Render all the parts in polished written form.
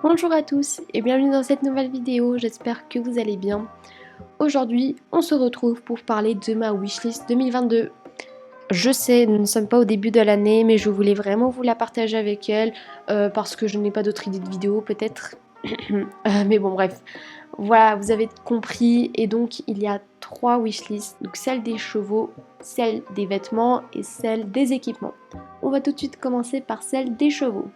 Bonjour à tous et bienvenue dans cette nouvelle vidéo, j'espère que vous allez bien. Aujourd'hui, on se retrouve pour parler de ma wishlist 2022. Je sais, nous ne sommes pas au début de l'année, mais je voulais vraiment vous la partager avec elle, parce que je n'ai pas d'autres idées de vidéos peut-être. Mais bon bref, voilà, vous avez compris, et donc il y a 3 wishlists, donc celle des chevaux, celle des vêtements et celle des équipements. On va tout de suite commencer par celle des chevaux.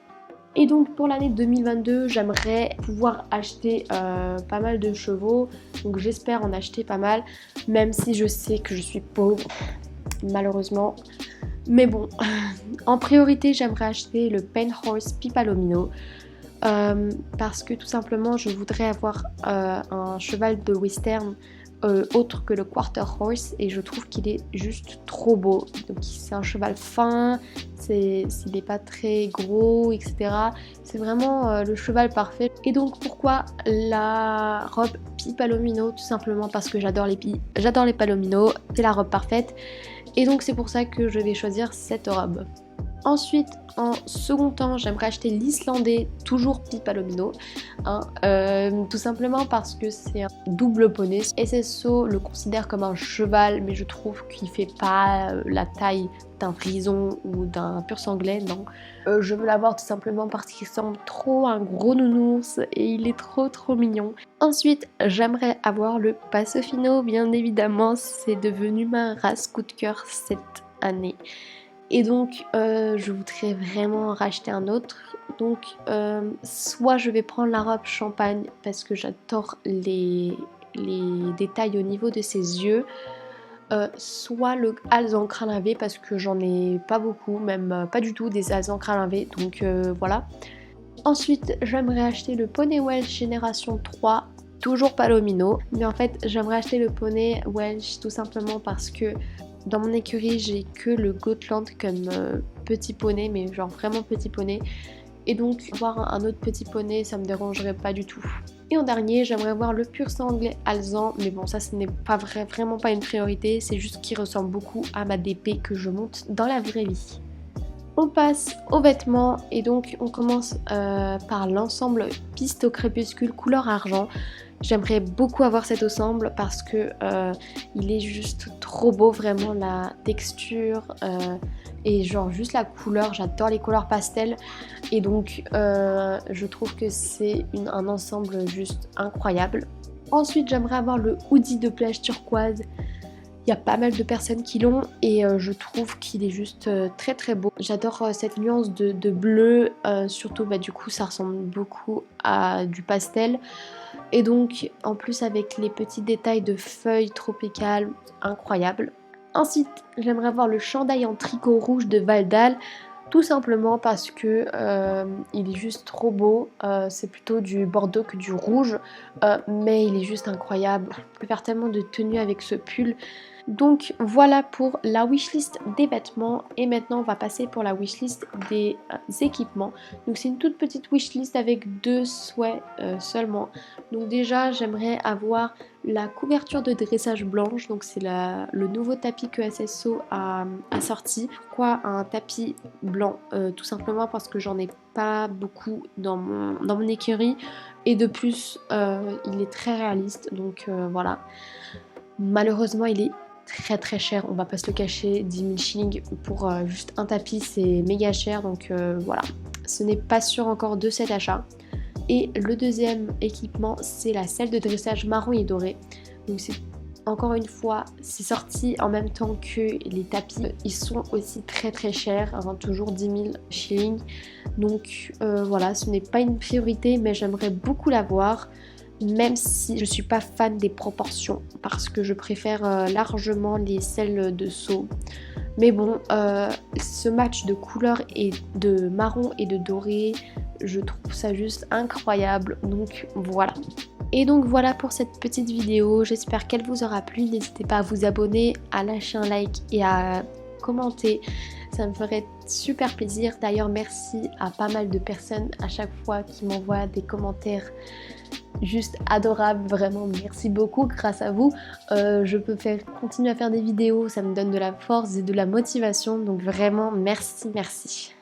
Et donc pour l'année 2022, j'aimerais pouvoir acheter pas mal de chevaux. Donc j'espère en acheter pas mal, même si je sais que je suis pauvre, malheureusement. Mais bon, en priorité, j'aimerais acheter le Penhorse Pipalomino. Parce que tout simplement, je voudrais avoir un cheval de western autre que le Quarter Horse, et je trouve qu'il est juste trop beau. Donc c'est un cheval fin, s'il n'est pas très gros, etc. C'est vraiment le cheval parfait. Et donc pourquoi la robe Pipalomino? Tout simplement parce que j'adore les Palomino, c'est la robe parfaite. Et donc c'est pour ça que je vais choisir cette robe. Ensuite, en second temps, j'aimerais acheter l'Islandais, toujours Pipalomino, tout simplement parce que c'est un double poney. SSO le considère comme un cheval, mais je trouve qu'il fait pas la taille d'un frison ou d'un pur sanglais, non. Je veux l'avoir tout simplement parce qu'il ressemble trop à un gros nounours et il est trop mignon. Ensuite, j'aimerais avoir le Passofino, bien évidemment, c'est devenu ma race coup de cœur cette année. Et donc je voudrais vraiment racheter un autre. Donc soit je vais prendre la robe champagne parce que j'adore les détails au niveau de ses yeux, soit le alezan crâne lavé parce que j'en ai pas beaucoup, même pas du tout des alezans crâne lavé, donc voilà. Ensuite j'aimerais acheter le poney Welsh génération 3, toujours Palomino, mais en fait j'aimerais acheter le poney Welsh tout simplement parce que dans mon écurie, j'ai que le Gotland comme petit poney, mais genre vraiment petit poney. Et donc, voir un autre petit poney, ça me dérangerait pas du tout. Et en dernier, j'aimerais voir le pur sanglais alezan, mais bon, ça ce n'est pas vraiment pas une priorité, c'est juste qu'il ressemble beaucoup à ma DP que je monte dans la vraie vie. On passe aux vêtements et donc on commence par l'ensemble piste au crépuscule couleur argent. J'aimerais beaucoup avoir cet ensemble parce que il est juste trop beau, vraiment la texture et genre juste la couleur, j'adore les couleurs pastel et donc je trouve que c'est un ensemble juste incroyable. Ensuite j'aimerais avoir le hoodie de plage turquoise. Il y a pas mal de personnes qui l'ont et je trouve qu'il est juste très beau. J'adore cette nuance de bleu, surtout du coup ça ressemble beaucoup à du pastel. Et donc en plus avec les petits détails de feuilles tropicales, incroyable. Ensuite j'aimerais avoir le chandail en tricot rouge de Valdal. Tout simplement parce que il est juste trop beau, c'est plutôt du bordeaux que du rouge, mais il est juste incroyable. Je peux faire tellement de tenues avec ce pull. Donc voilà pour la wishlist des vêtements et maintenant on va passer pour la wishlist des équipements. Donc c'est une toute petite wishlist avec 2 souhaits seulement. Donc déjà j'aimerais avoir la couverture de dressage blanche, donc c'est le nouveau tapis que SSO a sorti. Pourquoi un tapis blanc? Tout simplement parce que j'en ai pas beaucoup dans mon écurie et de plus il est très réaliste, donc voilà. Malheureusement il est très cher, on va pas se le cacher, 10 000 shillings pour juste un tapis c'est méga cher, donc voilà, ce n'est pas sûr encore de cet achat. Et le deuxième équipement c'est la selle de dressage marron et doré, donc c'est encore une fois c'est sorti en même temps que les tapis, ils sont aussi très chers, hein, toujours 10 000 shillings, donc voilà, ce n'est pas une priorité mais j'aimerais beaucoup l'avoir. Même si je suis pas fan des proportions parce que je préfère largement les selles de Sceaux. Mais bon, ce match de couleurs et de marron et de doré, je trouve ça juste incroyable. Donc voilà. Et donc voilà pour cette petite vidéo, j'espère qu'elle vous aura plu. N'hésitez pas à vous abonner, à lâcher un like et à commenter. Ça me ferait super plaisir. D'ailleurs merci à pas mal de personnes à chaque fois qui m'envoient des commentaires juste adorable, vraiment merci beaucoup, grâce à vous je peux continuer à faire des vidéos, ça me donne de la force et de la motivation, donc vraiment merci.